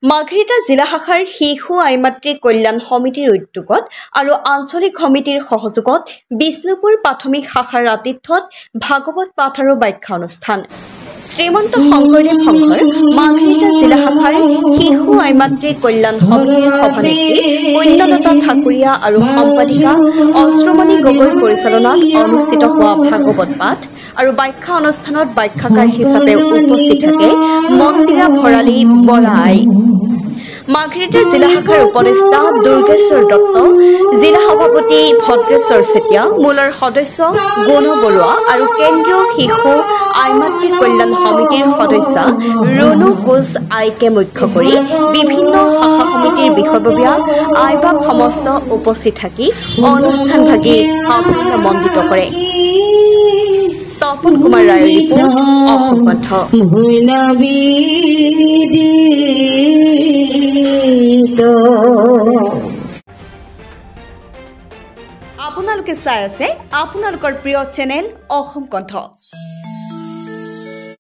মাৰ্ঘেৰিটা জিলা শাখাৰ শিশু আইমাতৃ কল্যাণ সমিতিৰ উদ্যোগত আৰু আঞ্চলিক সমিতিৰ সহযোগত বিষ্ণুপুৰ প্ৰাথমিক শাখাৰ আতিথ্যত ভাগৱত পাঠ আৰু ব্যাখ্যা অনুষ্ঠান। শ্ৰীমন্ত শংকৰদেৱ সংঘৰ মাৰ্ঘেৰিটা জিলা শাখাৰ শিশু আইমাতৃ কল্যাণ সমিতিৰ সভানেত্ৰী পুণ্যলতা ঠাকুৰীয়া আৰু সম্পাদিকা অশ্ৰুমণি গগৈৰ পৰিচালনাত অনুষ্ঠিত হোৱা ভাগৱত পাঠ আৰু ব্যাখ্যা অনুষ্ঠানত ব্যাখ্যাকাৰ হিচাপে উপস্থিত থাকে মন্দিৰা ভৰালী বৰাই। মাৰ্ঘেৰিটা জিলা শাখাৰ উপদেষ্টা দুৰ্গেশ্বৰ দত্ত, জিলা সভাপতি ভদ্ৰেশ্বৰ চেতিয়া, মূলৰ সদস্য গুণ বৰুৱা আৰু কেন্দ্ৰীয় শিশু আইমাতৃ কল্যাণ সমিতিৰ সদস্য ৰুণু কোচ আইকে মুখ্য কৰি বিভিন্ন শাখা সমিতিৰ বিষয়ববীয়া আইবাক সমস্ত উপস্থিত থাকি অনুষ্ঠানভাগী সাফল্যমণ্ডিত কৰে। তপন কুমাৰ ৰায়ৰ ৰিপৰ্ট, অসম কণ্ঠ। আপোনালোকে চাই আছে আপোনালোকৰ প্ৰিয় চেনেল অসম কণ্ঠ।